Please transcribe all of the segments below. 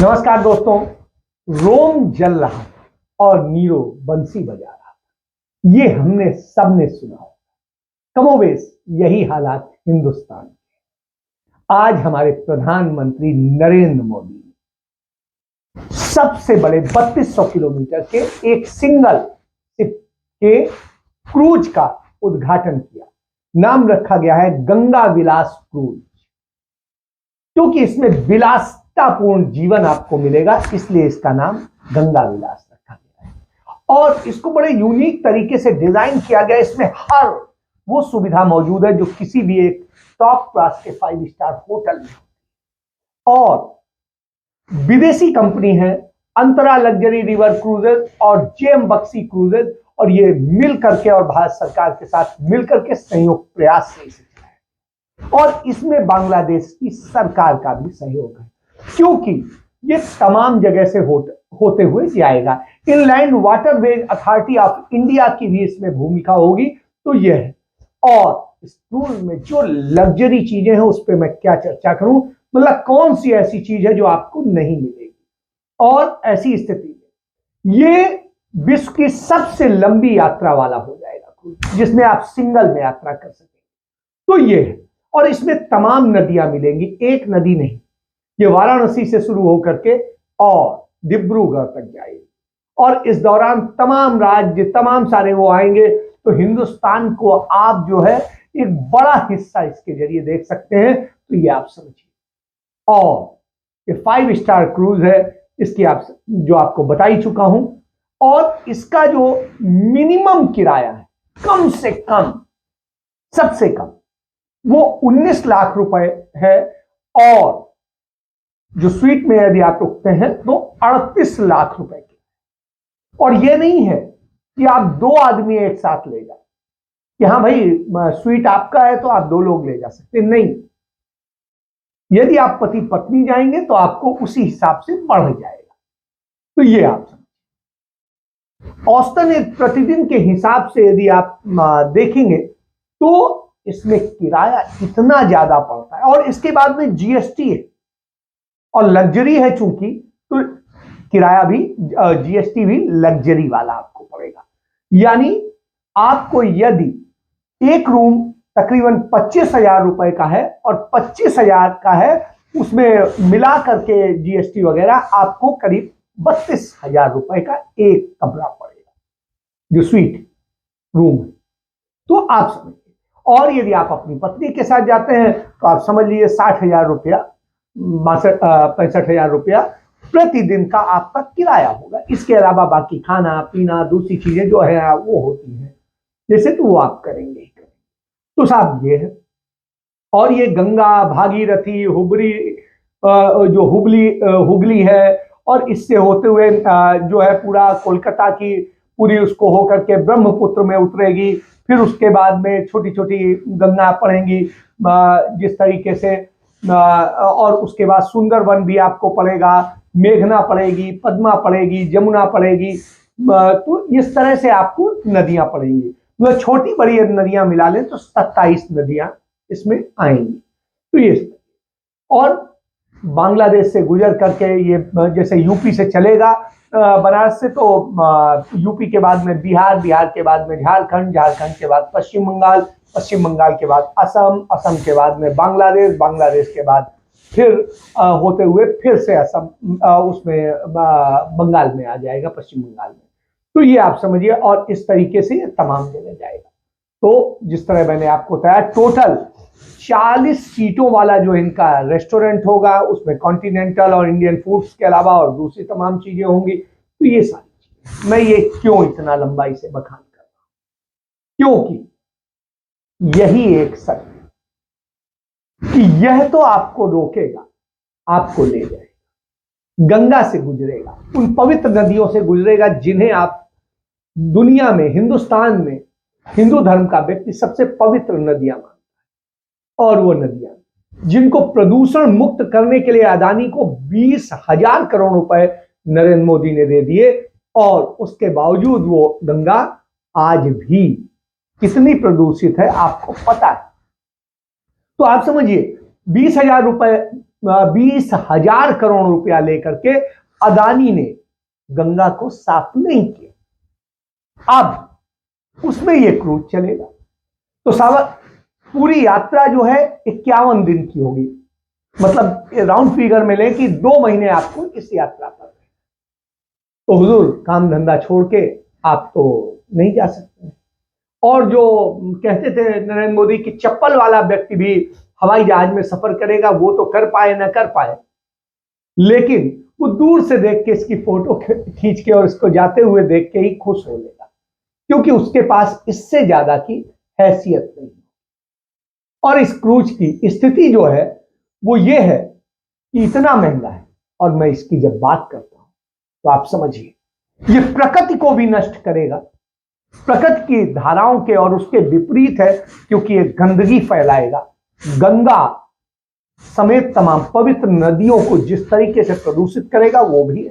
नमस्कार दोस्तों। रोम जल रहा और नीरो बंसी बजा रहा, ये हमने सबने सुना हो। कमोबेश यही हालात हिंदुस्तान के। आज हमारे प्रधानमंत्री नरेंद्र मोदी ने सबसे बड़े 3200 किलोमीटर के एक सिंगल शिप के क्रूज का उद्घाटन किया। नाम रखा गया है गंगा विलास क्रूज, क्योंकि इसमें विलासतापूर्ण जीवन आपको मिलेगा, इसलिए इसका नाम गंगा विलास रखा गया है। और इसको बड़े यूनिक तरीके से डिजाइन किया गया। इसमें हर वो सुविधा मौजूद है जो किसी भी एक टॉप क्लास के 5 स्टार होटल में। और विदेशी कंपनी है अंतरा लग्जरी रिवर क्रूजेज और जेएम बक्सी क्रूजेज, और ये मिल करके और भारत सरकार के साथ मिलकर के संयुक्त प्रयास से इसे चलाया। और इसमें बांग्लादेश की सरकार का भी सहयोग है, क्योंकि ये तमाम जगह से होते हुए जाएगा। Inland waterways authority of India की भी इसमें भूमिका होगी। तो यह है। और इस क्रूज में जो लग्जरी चीजें हैं उस पर मैं क्या चर्चा करूं, मतलब कौन सी ऐसी चीज है जो आपको नहीं मिलेगी। और ऐसी स्थिति में ये विश्व की सबसे लंबी यात्रा वाला हो जाएगा, जिसमें आप सिंगल में यात्रा कर सकेंगे। तो ये है। और इसमें तमाम नदियां मिलेंगी, एक नदी नहीं। ये वाराणसी से शुरू होकर के और डिब्रूगढ़ तक जाएगी। और इस दौरान तमाम राज्य, तमाम सारे वो आएंगे। तो हिंदुस्तान को आप जो है एक बड़ा हिस्सा इसके जरिए देख सकते हैं। तो ये आप समझिए। और ये 5 स्टार क्रूज है, इसकी आप जो आपको बता ही चुका हूं। और इसका जो मिनिमम किराया है, कम से कम, सबसे कम, वो 19 लाख रुपए है। और जो स्वीट में यदि आप रुकते हैं तो 38 लाख रुपए के। और ये नहीं है कि आप 2 आदमी एक साथ ले जाओ, कि हाँ भाई स्वीट आपका है तो आप 2 लोग ले जा सकते, नहीं। यदि आप पति पत्नी जाएंगे तो आपको उसी हिसाब से बढ़ जाएगा। तो ये आप औसतन एक प्रतिदिन के हिसाब से यदि आप देखेंगे तो इसमें किराया इतना ज्यादा पड़ता है। और इसके बाद में जीएसटी है और लग्जरी है, चूंकि तो किराया भी, जीएसटी भी लग्जरी वाला आपको पड़ेगा। यानी आपको यदि एक रूम तकरीबन 25,000 रुपए का है और 25,000 का है, उसमें मिला करके जीएसटी वगैरह, आपको करीब 32,000 रुपए का एक कमरा पड़ेगा जो स्वीट रूम है। तो आप समझिए। और यदि आप अपनी पत्नी के साथ जाते हैं तो आप समझ लीजिए 60,000 रुपया, 65,000 रुपया प्रतिदिन का आपका किराया होगा। इसके अलावा बाकी खाना पीना, दूसरी चीजें जो है वो होती हैं, जैसे तो वो आप करेंगे ही करेंगे। तो साहब ये है। और ये गंगा, भागीरथी, हुबली, जो हुगली है, और इससे होते हुए जो है पूरा कोलकाता की पूरी उसको होकर के ब्रह्मपुत्र में उतरेगी। फिर उसके बाद में छोटी छोटी गंगा पड़ेंगी जिस तरीके से, और उसके बाद सुंदरवन भी आपको पड़ेगा, मेघना पड़ेगी, पद्मा पड़ेगी, जमुना पड़ेगी। तो इस तरह से आपको नदियां पड़ेंगी। मतलब छोटी बड़ी नदियां मिला लें तो 27 नदियां इसमें आएंगी। तो ये, और बांग्लादेश से गुजर करके ये जैसे यूपी से चलेगा बनारस से, तो यूपी के बाद में बिहार, बिहार के बाद में झारखंड, झारखंड के बाद पश्चिम बंगाल, पश्चिम बंगाल के बाद असम, असम के बाद में बांग्लादेश, बांग्लादेश के बाद फिर होते हुए फिर से असम, उसमें बंगाल में आ जाएगा, पश्चिम बंगाल में। तो ये आप समझिए। और इस तरीके से ये तमाम जगह जाएगा। तो जिस तरह मैंने आपको बताया, टोटल 40 सीटों वाला जो इनका रेस्टोरेंट होगा, उसमें कॉन्टिनेंटल और इंडियन फूड्स के अलावा और दूसरी तमाम चीजें होंगी। तो ये सारी चीजें, मैं ये क्यों इतना लंबाई से बखान कर रहा हूं, क्योंकि यही एक सत्य कि यह तो आपको रोकेगा, आपको ले जाएगा, गंगा से गुजरेगा, उन पवित्र नदियों से गुजरेगा जिन्हें आप दुनिया में, हिंदुस्तान में, हिंदू धर्म का व्यक्ति सबसे पवित्र नदियां मानता है। और वो नदियां जिनको प्रदूषण मुक्त करने के लिए अदानी को 20,000 करोड़ रुपए नरेंद्र मोदी ने दे दिए, और उसके बावजूद वो गंगा आज भी कितनी प्रदूषित है आपको पता है। तो आप समझिए, 20,000 रुपए 20,000 करोड़ रुपया लेकर के अदानी ने गंगा को साफ नहीं किया। अब उसमें यह क्रूज चलेगा तो साहब पूरी यात्रा जो है 51 दिन की होगी, मतलब राउंड फिगर में ले कि 2 महीने आपको इस यात्रा पर। तो हुजूर काम धंधा छोड़ के आप तो नहीं जा सकते। और जो कहते थे नरेंद्र मोदी की चप्पल वाला व्यक्ति भी हवाई जहाज में सफर करेगा, वो तो कर पाए ना कर पाए, लेकिन वो दूर से देख के इसकी फोटो खींच के और इसको जाते हुए देख के ही खुश हो लेगा, क्योंकि उसके पास इससे ज्यादा की हैसियत नहीं। और इस क्रूज की स्थिति जो है वो ये है कि इतना महंगा है, और मैं इसकी जब बात करता हूं तो आप समझिए ये प्रकृति को भी नष्ट करेगा, प्रकृति की धाराओं के और उसके विपरीत है, क्योंकि ये गंदगी फैलाएगा। गंगा समेत तमाम पवित्र नदियों को जिस तरीके से प्रदूषित करेगा वो भी है,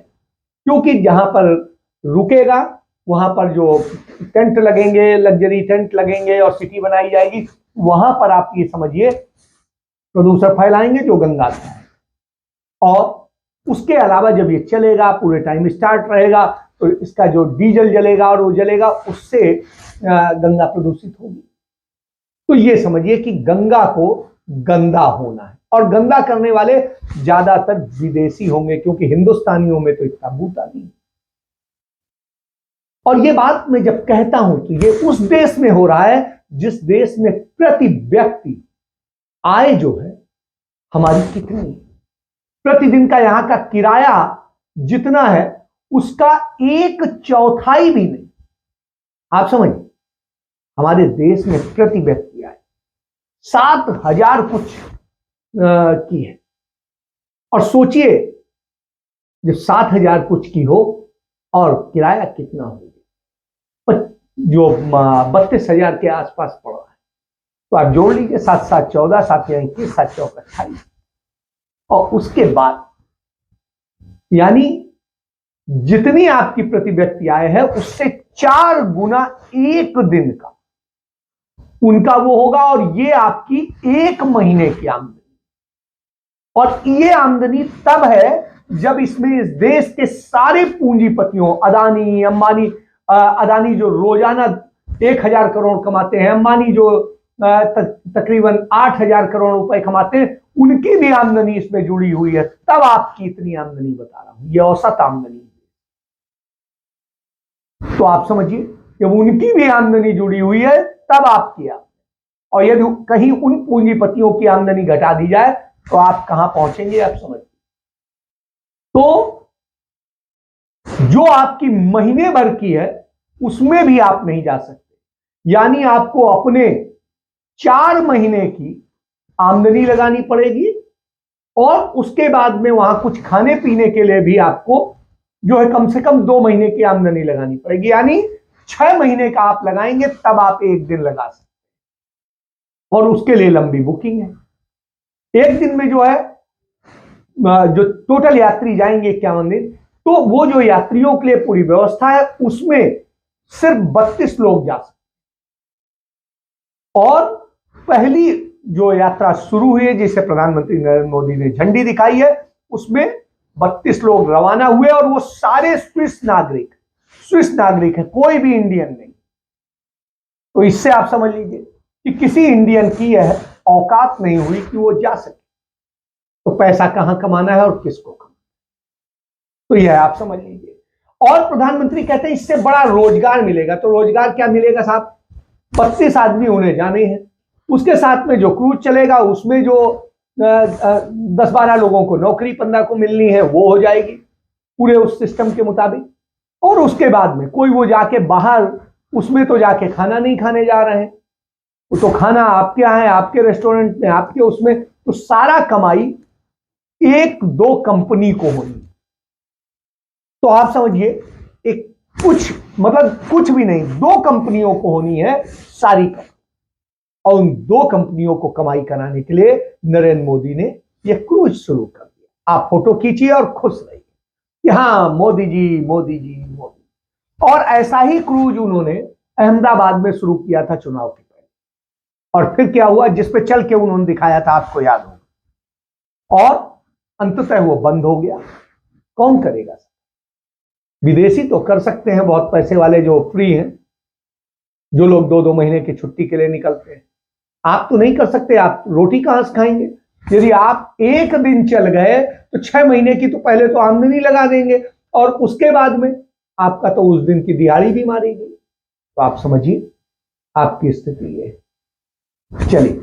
क्योंकि जहां पर रुकेगा वहां पर जो टेंट लगेंगे, लग्जरी टेंट लगेंगे और सिटी बनाई जाएगी, वहां पर आप ये समझिए प्रदूषण फैलाएंगे जो गंगा का है। और उसके अलावा जब ये चलेगा, पूरे टाइम स्टार्ट रहेगा, तो इसका जो डीजल जलेगा और वो जलेगा, उससे गंगा प्रदूषित होगी। तो ये समझिए कि गंगा को गंदा होना है, और गंदा करने वाले ज्यादातर विदेशी होंगे, क्योंकि हिंदुस्तानियों में तो इतना बूता नहीं। और ये बात मैं जब कहता हूं तो ये उस देश में हो रहा है जिस देश में प्रति व्यक्ति आय जो है हमारी कितनी है। प्रतिदिन का यहां का किराया जितना है उसका 1/4 भी नहीं। आप समझिए हमारे देश में प्रति व्यक्ति आय 7,000 कुछ की है, और सोचिए जब 7,000 कुछ की हो और किराया कितना हो, जो 32,000 के आसपास पड़ रहा है, तो आप जोड़ लीजिए 7 7 14, 7 21, 7 4 28, और उसके बाद यानी जितनी आपकी प्रति व्यक्ति आय है उससे 4 गुना एक दिन का उनका वो होगा, और ये आपकी 1 महीने की आमदनी। और ये आमदनी तब है जब इसमें इस देश के सारे पूंजीपतियों, अदानी अंबानी, अदानी जो रोजाना 1,000 करोड़ कमाते हैं, अंबानी जो तकरीबन 8,000 करोड़ रुपए कमाते हैं, उनकी भी आमदनी इसमें जुड़ी हुई है। तब आपकी इतनी आमदनी बता रहा हूं, ये औसत आमदनी है। तो आप समझिए जब उनकी भी आमदनी जुड़ी हुई है तब आपकी आमदनी, और यदि कहीं उन पूंजीपतियों की आमदनी घटा दी जाए तो आप कहां पहुंचेंगे, आप समझिए। तो जो आपकी महीने भर की है उसमें भी आप नहीं जा सकते, यानी आपको अपने 4 महीने की आमदनी लगानी पड़ेगी, और उसके बाद में वहां कुछ खाने पीने के लिए भी आपको जो है कम से कम 2 महीने की आमदनी लगानी पड़ेगी, यानी 6 महीने का आप लगाएंगे तब आप एक दिन लगा सकते, और उसके लिए लंबी बुकिंग है। एक दिन में जो है जो टोटल यात्री जाएंगे 51 दिन, तो वो जो यात्रियों के लिए पूरी व्यवस्था है उसमें सिर्फ 32 लोग जा सकते। और पहली जो यात्रा शुरू हुई है जिसे प्रधानमंत्री नरेंद्र मोदी ने झंडी दिखाई है, उसमें 32 लोग रवाना हुए, और वो सारे स्विस नागरिक है, कोई भी इंडियन नहीं। तो इससे आप समझ लीजिए कि किसी इंडियन की यह औकात नहीं हुई कि वो जा सके। तो पैसा कहां कमाना है और किसको कमाना, तो यह आप समझ लीजिए। और प्रधानमंत्री कहते हैं इससे बड़ा रोजगार मिलेगा। तो रोजगार क्या मिलेगा साहब, 32 आदमी होने जाने हैं, उसके साथ में जो क्रूज चलेगा उसमें जो 10-12 लोगों को नौकरी 15 को मिलनी है वो हो जाएगी पूरे उस सिस्टम के मुताबिक। और उसके बाद में कोई वो जाके बाहर उसमें तो जाके खाना नहीं खाने जा रहे हैं, वो तो खाना आपके यहाँ है, आपके रेस्टोरेंट में, आपके उसमें, तो सारा कमाई 1-2 कंपनी को होनी। तो आप समझिए एक कुछ मतलब कुछ भी नहीं, 2 कंपनियों को होनी है सारी कंपनी, और उन 2 कंपनियों को कमाई कराने के लिए नरेंद्र मोदी ने यह क्रूज शुरू कर दिया। आप फोटो खींचिए और खुश रहिए कि हाँ मोदी जी मोदी जी मोदी। और ऐसा ही क्रूज उन्होंने अहमदाबाद में शुरू किया था चुनाव के पहले, और फिर क्या हुआ जिस पे चल के उन्होंने दिखाया था आपको याद होगा। और अंततः वो बंद हो गया। कौन करेगा? विदेशी तो कर सकते हैं, बहुत पैसे वाले जो फ्री हैं, जो लोग 2-2 महीने की छुट्टी के लिए निकलते हैं। आप तो नहीं कर सकते, आप रोटी कहां से खाएंगे? यदि आप एक दिन चल गए तो 6 महीने की तो पहले तो आमदनी लगा देंगे, और उसके बाद में आपका तो उस दिन की दिहाड़ी भी मारेगी। तो आप समझिए आपकी स्थिति ये है। चलिए,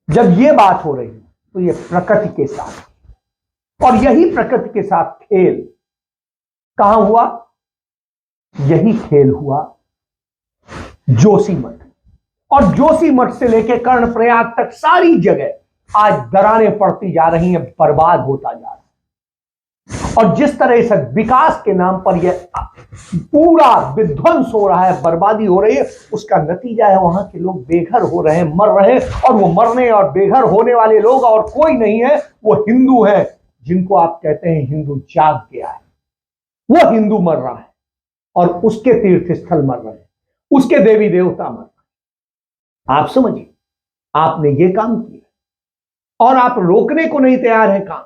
जब ये बात हो रही है तो ये प्रकृति के साथ, और यही प्रकृति के साथ खेल कहां हुआ? यही खेल हुआ जोशीमठ। और जोशीमठ से लेकर कर्णप्रयाग तक सारी जगह आज दरारें पड़ती जा रही हैं, बर्बाद होता जा रहा है। और जिस तरह से विकास के नाम पर यह पूरा विध्वंस हो रहा है, बर्बादी हो रही है, उसका नतीजा है वहां के लोग बेघर हो रहे हैं, मर रहे हैं। और वो मरने और बेघर होने वाले लोग और कोई नहीं है, वो हिंदू है, जिनको आप कहते हैं हिंदू जाग गया है। वो हिंदू मर रहा है और उसके तीर्थ स्थल मर रहे हैं, उसके देवी देवता मर रहे हैं। आप समझिए, आपने ये काम किया और आप रोकने को नहीं तैयार है काम,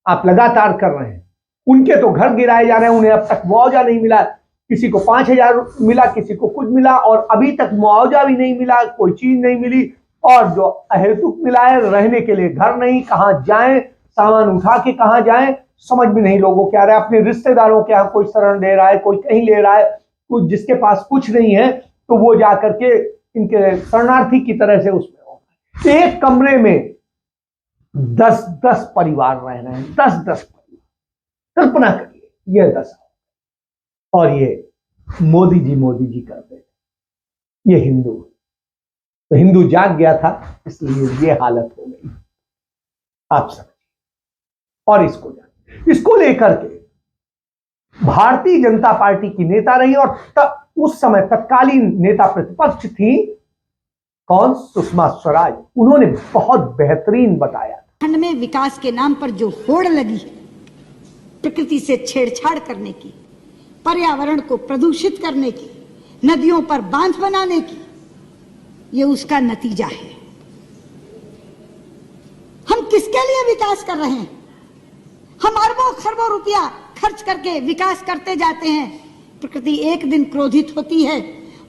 आप लगातार कर रहे हैं। उनके तो घर गिराए जा रहे हैं, उन्हें अब तक मुआवजा नहीं मिला। किसी को 5,000 मिला, किसी को कुछ मिला, और अभी तक मुआवजा भी नहीं मिला, कोई चीज नहीं मिली। और जो अहेतुक मिला है, रहने के लिए घर नहीं, कहां जाएं, सामान उठा के कहां जाएं, समझ में नहीं लोगों के आ रहा है। अपने रिश्तेदारों के यहां कोई शरण ले रहा है, कोई कहीं ले रहा है, कुछ जिसके पास कुछ नहीं है तो वो जाकर के इनके शरणार्थी की तरह से उसमें एक कमरे में 10-10 परिवार रह रहे हैं, 10-10 परिवार। कल्पना करिए, ये 10, और ये मोदी जी करते थे। ये हिंदू, तो हिंदू जाग गया था, इसलिए ये हालत हो गई। आप समझिए। और इसको लेकर के भारतीय जनता पार्टी की नेता रही, और उस समय तत्कालीन नेता प्रतिपक्ष थी कौन? सुषमा स्वराज। उन्होंने बहुत बेहतरीन बताया। खंड में विकास के नाम पर जो होड़ लगी प्रकृति से छेड़छाड़ करने की, पर्यावरण को प्रदूषित करने की, नदियों पर बांध बनाने की, ये उसका नतीजा है। हम किसके लिए विकास कर रहे हैं? हम अरबों खरबों रुपया खर्च करके विकास करते जाते हैं। प्रकृति एक दिन क्रोधित होती है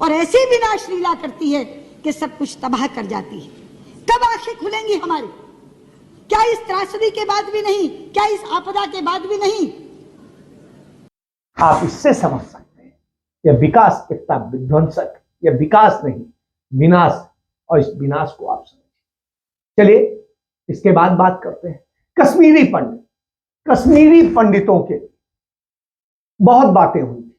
और ऐसी विनाश लीला करती है कि सब कुछ तबाह कर जाती है। कब आंखें खुलेंगी हमारी? क्या इस त्रासदी के बाद भी नहीं? क्या इस आपदा के बाद भी नहीं? आप इससे समझ सकते हैं यह विकास कितना विध्वंसक, यह विकास नहीं विनाश, और इस विनाश को आप समझिए। चलिए, इसके बाद बात करते हैं कश्मीरी पंडित। कश्मीरी पंडितों के बहुत बातें हुई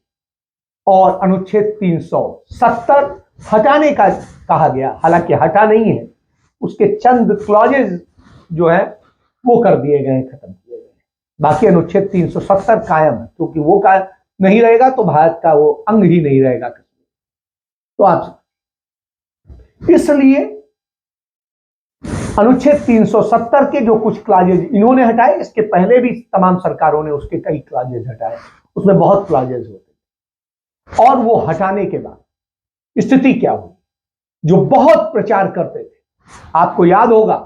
और अनुच्छेद 370 हटाने का कहा गया। हालांकि हटा नहीं है, उसके चंद क्लॉजेज जो है वो कर दिए गए, खत्म किए गए। बाकी अनुच्छेद 370 कायम है, क्योंकि वो कायम नहीं रहेगा तो भारत का वो अंग ही नहीं रहेगा कश्मीर। तो आप इसलिए अनुच्छेद 370 के जो कुछ क्लॉजेज इन्होंने हटाए, इसके पहले भी तमाम सरकारों ने उसके कई क्लॉजेज हटाए, उसमें बहुत क्लॉजेज होते। और वो हटाने के बाद स्थिति क्या हुई? जो बहुत प्रचार करते थे, आपको याद होगा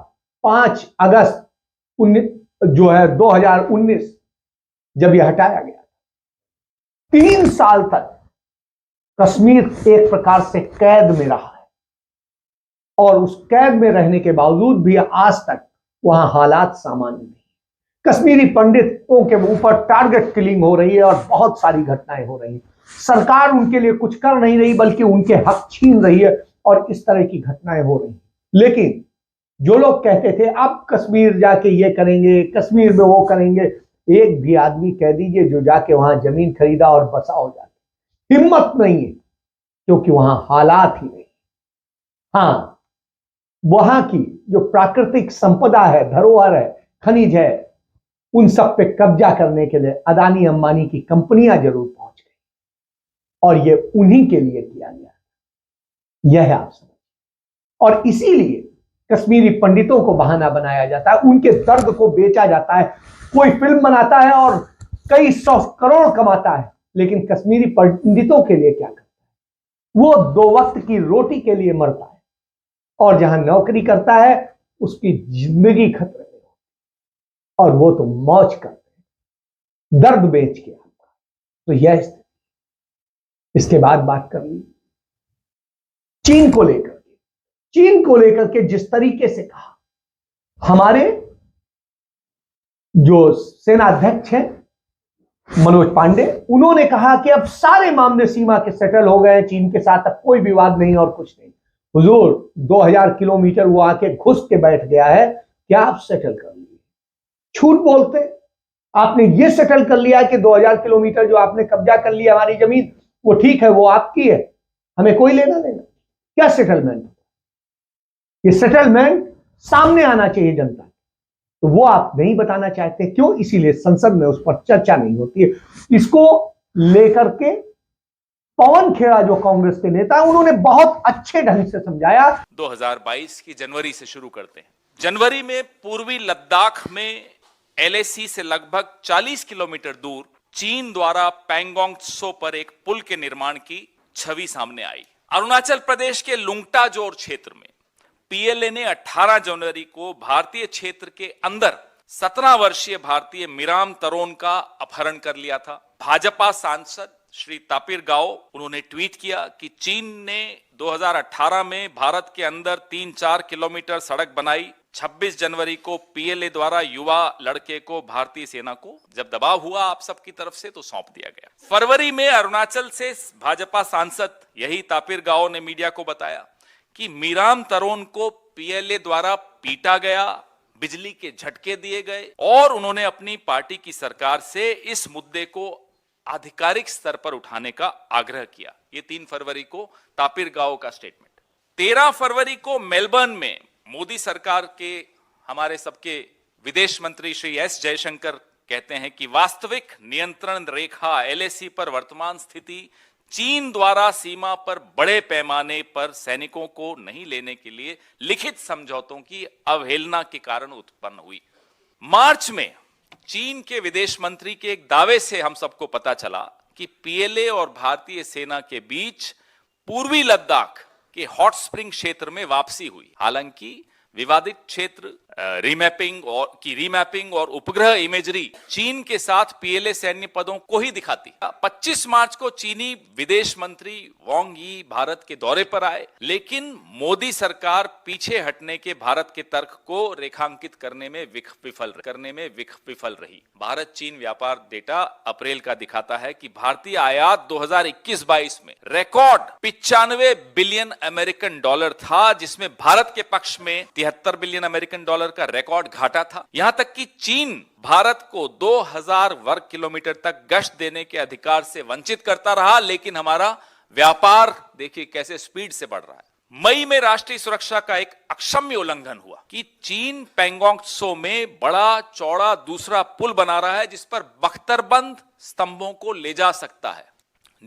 5 अगस्त 2019 जब यह हटाया गया, 3 साल तक कश्मीर एक प्रकार से कैद में रहा है। और उस कैद में रहने के बावजूद भी आज तक वहां हालात सामान्य नहीं। कश्मीरी पंडितों के ऊपर टारगेट किलिंग हो रही है और बहुत सारी घटनाएं हो रही हैं। सरकार उनके लिए कुछ कर नहीं रही, बल्कि उनके हक छीन रही है, और इस तरह की घटनाएं हो रही हैं। लेकिन जो लोग कहते थे अब कश्मीर जाके ये करेंगे, कश्मीर में वो करेंगे, एक भी आदमी कह दीजिए जो जाके वहां जमीन खरीदा और बसा हो जाए, हिम्मत नहीं है, क्योंकि वहां हालात ही नहीं। हाँ, वहां की जो प्राकृतिक संपदा है, धरोहर है, खनिज है, उन सब पे कब्जा करने के लिए अदानी अंबानी की कंपनियां जरूर पहुंच गई, और ये उन्हीं के लिए किया गया। यह है आप समझ। और इसीलिए कश्मीरी पंडितों को बहाना बनाया जाता है, उनके दर्द को बेचा जाता है। कोई फिल्म बनाता है और कई 100 करोड़ कमाता है, लेकिन कश्मीरी पंडितों के लिए क्या करता है? वो 2 वक्त की रोटी के लिए मरता है, और जहां नौकरी करता है उसकी जिंदगी खतरे में। और वो तो मौज करते हैं, दर्द बेच के आपका। तो यह स्थिति। इसके बाद बात कर ली चीन को लेकर के। चीन को लेकर के जिस तरीके से कहा, हमारे जो सेनाध्यक्ष हैं मनोज पांडे, उन्होंने कहा कि अब सारे मामले सीमा के सेटल हो गए, चीन के साथ अब कोई विवाद नहीं और कुछ नहीं। हुजूर 2000 किलोमीटर वो आके घुस के बैठ गया है, क्या आप सेटल कर लिए? झूठ बोलते। आपने ये सेटल कर लिया कि 2000 किलोमीटर जो आपने कब्जा कर लिया हमारी जमीन, वो ठीक है, वो आपकी है, हमें कोई लेना देना। क्या सेटलमेंट? ये सेटलमेंट सामने आना चाहिए जनता, तो वो आप नहीं बताना चाहते। क्यों? इसीलिए संसद में उस पर चर्चा नहीं होती है। इसको लेकर के पवन खेड़ा जो कांग्रेस के नेता है, उन्होंने बहुत अच्छे ढंग से समझाया। 2022 की जनवरी से शुरू करते हैं। जनवरी में पूर्वी लद्दाख में एलएसी से लगभग 40 किलोमीटर दूर चीन द्वारा पैंगोंग त्सो पर एक पुल के निर्माण की छवि सामने आई। अरुणाचल प्रदेश के लुंगटाजोर क्षेत्र में पीएलए ने 18 जनवरी को भारतीय क्षेत्र के अंदर 17 वर्षीय भारतीय मिराम तरोन का अपहरण कर लिया था। भाजपा सांसद श्री तापिर गाओ, उन्होंने ट्वीट किया कि चीन ने 2018 में भारत के अंदर 3-4 किलोमीटर सड़क बनाई। 26 जनवरी को पीएलए द्वारा युवा लड़के को भारतीय सेना को जब दबाव हुआ आप सबकी तरफ से तो सौंप दिया गया। फरवरी में अरुणाचल से भाजपा सांसद यही तापिर गाओ ने मीडिया को बताया कि मिराम तरोन को पीएलए द्वारा पीटा गया, बिजली के झटके दिए गए और उन्होंने अपनी पार्टी की सरकार से इस मुद्दे को आधिकारिक स्तर पर उठाने का आग्रह किया। ये 3 फरवरी को तापिर गाओ का स्टेटमेंट। 13 फरवरी को मेलबर्न में मोदी सरकार के हमारे सबके विदेश मंत्री श्री एस जयशंकर कहते हैं कि वास्तविक नियंत्रण रेखा एलएसी पर वर्तमान स्थिति चीन द्वारा सीमा पर बड़े पैमाने पर सैनिकों को नहीं लेने के लिए लिखित समझौतों की अवहेलना के कारण उत्पन्न हुई। मार्च में चीन के विदेश मंत्री के एक दावे से हम सबको पता चला कि पीएलए और भारतीय सेना के बीच पूर्वी लद्दाख के हॉट स्प्रिंग क्षेत्र में वापसी हुई। हालांकि विवादित क्षेत्र रीमैपिंग और उपग्रह इमेजरी चीन के साथ पीएलए सैन्य पदों को ही दिखाती। 25 मार्च को चीनी विदेश मंत्री वांग यी भारत के दौरे पर आए, लेकिन मोदी सरकार पीछे हटने के भारत के तर्क को रेखांकित करने में विफल रही। भारत चीन व्यापार डेटा अप्रैल का दिखाता है कि भारतीय आयात 2021-22 में रिकॉर्ड 95 बिलियन अमेरिकन डॉलर था, जिसमें भारत के पक्ष में 73 बिलियन अमेरिकन डॉलर का रिकॉर्ड घाटा था। यहां तक कि चीन भारत को 2000 वर्ग किलोमीटर तक गश्त देने के अधिकार से वंचित करता रहा, लेकिन हमारा व्यापार देखिए कैसे स्पीड से बढ़ रहा है। मई में राष्ट्रीय सुरक्षा का एक अक्षम्य उल्लंघन हुआ कि चीन पैंगोंग त्सो में बड़ा चौड़ा दूसरा पुल बना रहा है जिस पर बख्तरबंद स्तंभों को ले जा सकता है।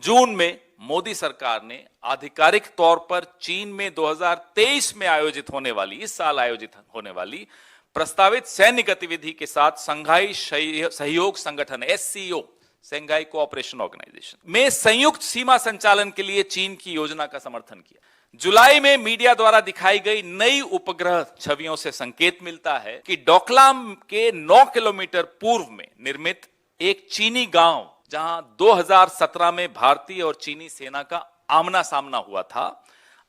जून में मोदी सरकार ने आधिकारिक तौर पर चीन में 2023 में इस साल आयोजित होने वाली प्रस्तावित सैन्य गतिविधि के साथ संघाई सहयोग संगठन एससीओ, शंघाई कोऑपरेशन ऑर्गेनाइजेशन में संयुक्त सीमा संचालन के लिए चीन की योजना का समर्थन किया। जुलाई में मीडिया द्वारा दिखाई गई नई उपग्रह छवियों से संकेत मिलता है कि डोकलाम के 9 किलोमीटर पूर्व में निर्मित एक चीनी गांव, जहां 2017 में भारतीय और चीनी सेना का आमना सामना हुआ था,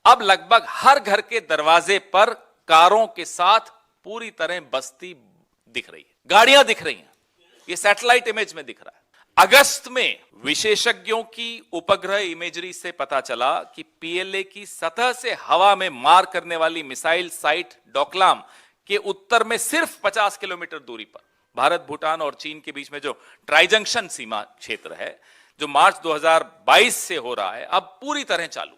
अब लगभग हर घर के दरवाजे पर कारों के साथ पूरी तरह बस्ती दिख रही है, गाड़ियां दिख रही हैं। ये सैटेलाइट इमेज में दिख रहा है। अगस्त में विशेषज्ञों की उपग्रह इमेजरी से पता चला कि पीएलए की सतह से हवा में मार करने वाली मिसाइल साइट डोकलाम के उत्तर में सिर्फ 50 किलोमीटर दूरी पर भारत, भूटान और चीन के बीच में जो ट्राई जंक्शन सीमा क्षेत्र है, जो मार्च 2022 से हो रहा है, अब पूरी तरह चालू।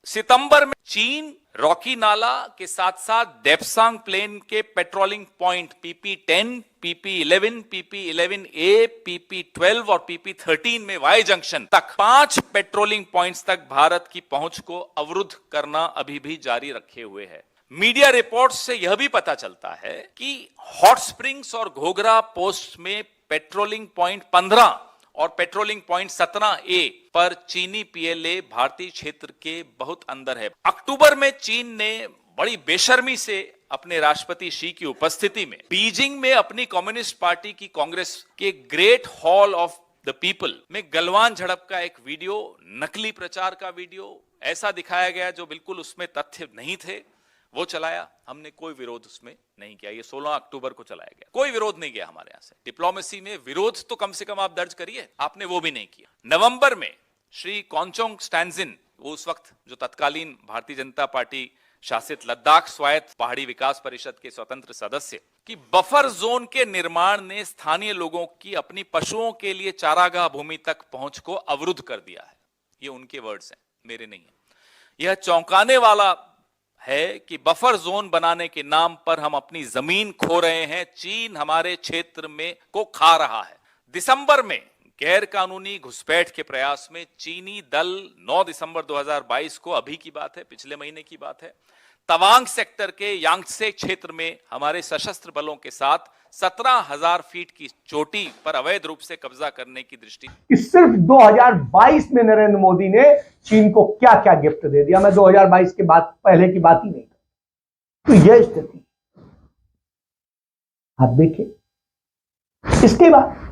सितंबर में चीन रॉकी नाला के साथ साथ देप्सांग प्लेन के patrolling point PP10, PP11, PP11A, PP12 और PP13 में वाई जंक्शन तक 5 पेट्रोलिंग पॉइंट्स तक भारत की पहुंच को अवरुद्ध करना अभी भी जारी रखे हुए है। मीडिया रिपोर्ट्स से यह भी पता चलता है कि हॉट स्प्रिंग्स और घोघरा पोस्ट में पेट्रोलिंग पॉइंट 15 और पेट्रोलिंग पॉइंट 17A पर चीनी पीएलए भारतीय क्षेत्र के बहुत अंदर है। अक्टूबर में चीन ने बड़ी बेशर्मी से अपने राष्ट्रपति शी की उपस्थिति में बीजिंग में अपनी कम्युनिस्ट पार्टी की कांग्रेस के great hall of the people में गलवान झड़प का एक वीडियो, नकली प्रचार का वीडियो ऐसा दिखाया गया जो बिल्कुल उसमें तथ्य नहीं थे, वो चलाया। हमने कोई विरोध उसमें नहीं किया। ये 16 अक्टूबर को चलाया गया, कोई विरोध नहीं किया हमारे यहां से। डिप्लोमेसी में विरोध तो कम से कम आप दर्ज करिए, आपने वो भी नहीं किया। नवंबर में श्री कॉन्चोंग स्टैंजिन, वो उस वक्त जो तत्कालीन भारतीय जनता पार्टी शासित लद्दाख स्वायत्त पहाड़ी विकास परिषद के स्वतंत्र सदस्य, कि बफर जोन के निर्माण ने स्थानीय लोगों की अपनी पशुओं के लिए चारागाह भूमि तक पहुंच को अवरुद्ध कर दिया है। ये उनके वर्ड्स हैं, मेरे नहीं है। यह चौंकाने वाला है कि बफर जोन बनाने के नाम पर हम अपनी जमीन खो रहे हैं। चीन हमारे क्षेत्र में को खा रहा है। दिसंबर में गैर कानूनी घुसपैठ के प्रयास में चीनी दल 9 दिसंबर 2022 को, अभी की बात है, पिछले महीने की बात है, तवांग सेक्टर के यांगत्से क्षेत्र में हमारे सशस्त्र बलों के साथ 17,000 फीट की चोटी पर अवैध रूप से कब्जा करने की दृष्टि। इस सिर्फ 2022 में नरेंद्र मोदी ने चीन को क्या क्या गिफ्ट दे दिया। मैं 2022 के बाद पहले की बात ही नहीं करता। तो यह स्थिति आप देखिए। इसके बाद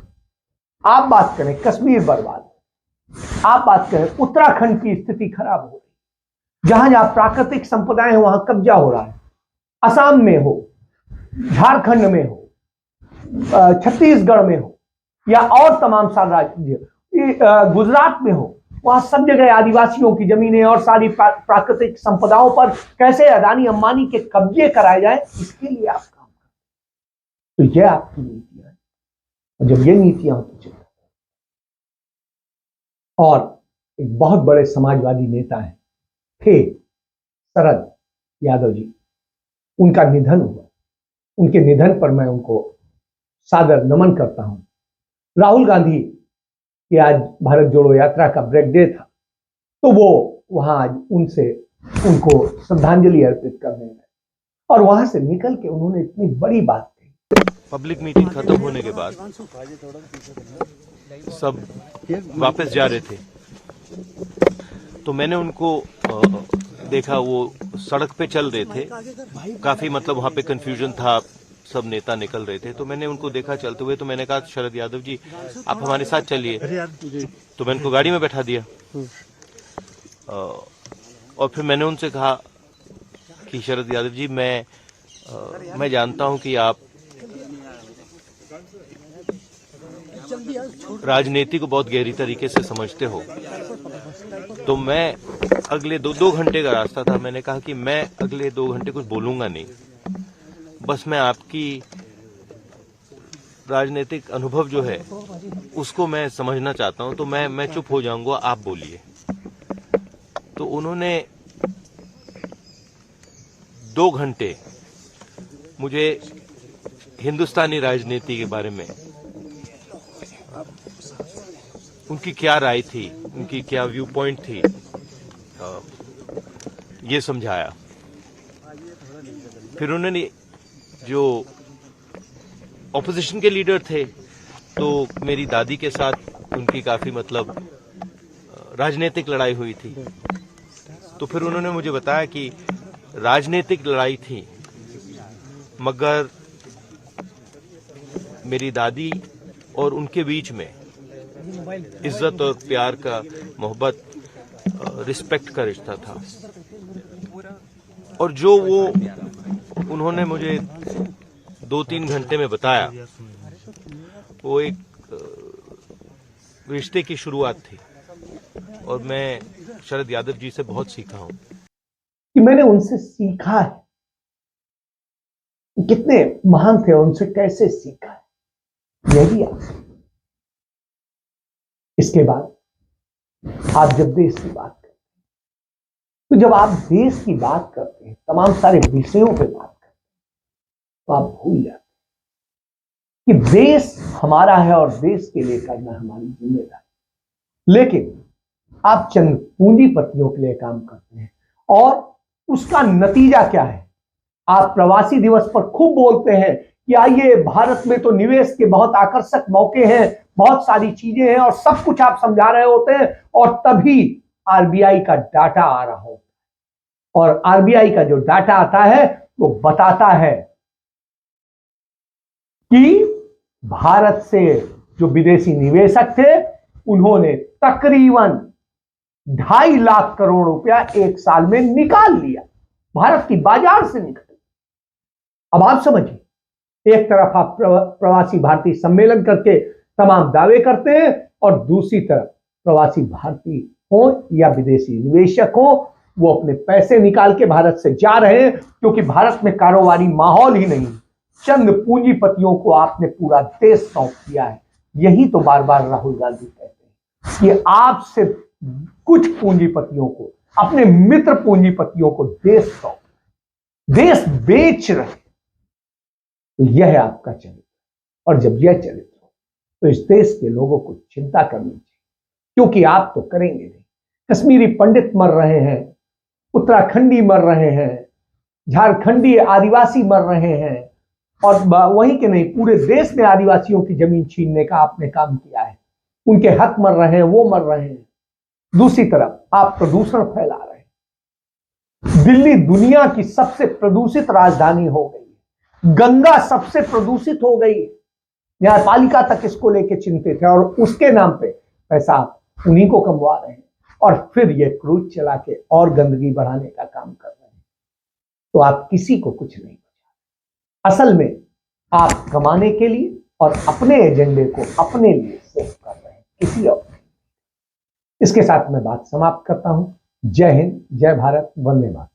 आप बात करें कश्मीर बर्बाद, आप बात करें उत्तराखंड की स्थिति खराब हो रही, जहां जहां प्राकृतिक संपदाएं हैं वहां कब्जा हो रहा है। असम में हो, झारखंड में हो, छत्तीसगढ़ में हो, या और तमाम सारे राज्य, गुजरात में हो, वहां सब जगह आदिवासियों की जमीनें और सारी प्राकृतिक संपदाओं पर कैसे अदानी अंबानी के कब्जे कराए जाए, इसके लिए आप काम करें। तो यह आपकी नीतियां है। और जब ये नीतियां होती चलती, और एक बहुत बड़े समाजवादी नेता हैं थे शरद यादव जी, उनका निधन हुआ। उनके निधन पर मैं उनको सादर नमन करता हूं। राहुल गांधी की आज भारत जोड़ो यात्रा का ब्रेक डे था, तो वो वहां आज उनको श्रद्धांजलि अर्पित करने गए, और वहां से निकल के उन्होंने इतनी बड़ी बात कही। पब्लिक मीटिंग खत्म होने के बाद सब वापस जा रहे थे, तो मैंने उनको देखा, वो सड़क पे चल रहे थे। काफी मतलब वहां पे कंफ्यूजन था, सब नेता निकल रहे थे, तो मैंने उनको देखा चलते हुए। तो मैंने कहा, शरद यादव जी आप हमारे साथ चलिए। तो मैंने उनको गाड़ी में बैठा दिया, और फिर मैंने उनसे कहा कि शरद यादव जी, मैं जानता हूं कि आप राजनीति को बहुत गहरी तरीके से समझते हो, तो मैं अगले 2 घंटे का रास्ता था, मैंने कहा कि मैं अगले 2 घंटे कुछ बोलूंगा नहीं, बस मैं आपकी राजनीतिक अनुभव जो है उसको मैं समझना चाहता हूं, तो मैं चुप हो जाऊंगा, आप बोलिए। तो उन्होंने 2 घंटे मुझे हिंदुस्तानी राजनीति के बारे में, उनकी क्या राय थी, उनकी क्या व्यू पॉइंट थी, ये समझाया। फिर उन्होंने, जो ऑपोजिशन के लीडर थे, तो मेरी दादी के साथ उनकी काफी मतलब राजनीतिक लड़ाई हुई थी। तो फिर उन्होंने मुझे बताया कि राजनीतिक लड़ाई थी, मगर मेरी दादी और उनके बीच में इज्जत और प्यार का, मोहब्बत, रिस्पेक्ट का रिश्ता था। और जो वो उन्होंने मुझे 2-3 घंटे में बताया, वो एक रिश्ते की शुरुआत थी। और मैं शरद यादव जी से बहुत सीखा हूं। कि मैंने उनसे सीखा है, कितने महान थे, उनसे कैसे सीखा है, यह भी आप। इसके बाद आप जब देश की बात करते हैं, तो जब आप देश की बात करते हैं, तमाम सारे विषयों पे बात करते हैं, तो आप भूल जाते हैं कि देश हमारा है और देश के लिए करना हमारी जिम्मेदारी। लेकिन आप चंद पूंजीपतियों के लिए काम करते हैं, और उसका नतीजा क्या है? आप प्रवासी दिवस पर खूब बोलते हैं कि आइए, भारत में तो निवेश के बहुत आकर्षक मौके हैं, बहुत सारी चीजें हैं, और सब कुछ आप समझा रहे होते हैं, और तभी आरबीआई का डाटा आ रहा हो, और आरबीआई का जो डाटा आता है वो बताता है कि भारत से जो विदेशी निवेशक थे उन्होंने तकरीबन 2.5 लाख करोड़ रुपया एक साल में निकाल लिया, भारत की बाजार से निकाल। अब आप समझिए, एक तरफ आप प्रवासी भारतीय सम्मेलन करके तमाम दावे करते हैं और दूसरी तरफ प्रवासी भारतीय हो या विदेशी निवेशक हो, वो अपने पैसे निकाल के भारत से जा रहे हैं क्योंकि भारत में कारोबारी माहौल ही नहीं। चंद पूंजीपतियों को आपने पूरा देश सौंप दिया है। यही तो बार बार राहुल गांधी कहते हैं कि आप सिर्फ कुछ पूंजीपतियों को, अपने मित्र पूंजीपतियों को देश सौंप, देश बेच रहे। तो यह है आपका चरित्र, और जब यह चरित्र हो तो इस देश के लोगों को चिंता करनी चाहिए, क्योंकि आप तो करेंगे नहीं। कश्मीरी पंडित मर रहे हैं, उत्तराखंडी मर रहे हैं, झारखंडी आदिवासी मर रहे हैं, और वहीं के नहीं पूरे देश में आदिवासियों की जमीन छीनने का आपने काम किया है। उनके हक मर रहे हैं, वो मर रहे हैं। दूसरी तरफ आप प्रदूषण फैला रहे हैं। दिल्ली दुनिया की सबसे प्रदूषित राजधानी हो गई है, गंगा सबसे प्रदूषित हो गई है। न्यायपालिका तक इसको लेके चिंतित है और उसके नाम पे पैसा उन्हीं को कमवा रहे हैं और फिर ये क्रूज चला के और गंदगी बढ़ाने का काम कर रहे हैं। तो आप किसी को कुछ नहीं बचा। असल में आप कमाने के लिए और अपने एजेंडे को अपने लिए सेव कर रहे हैं, किसी और। इसके साथ मैं बात समाप्त करता हूं। जय हिंद, जय भारत, वंदे मातरम।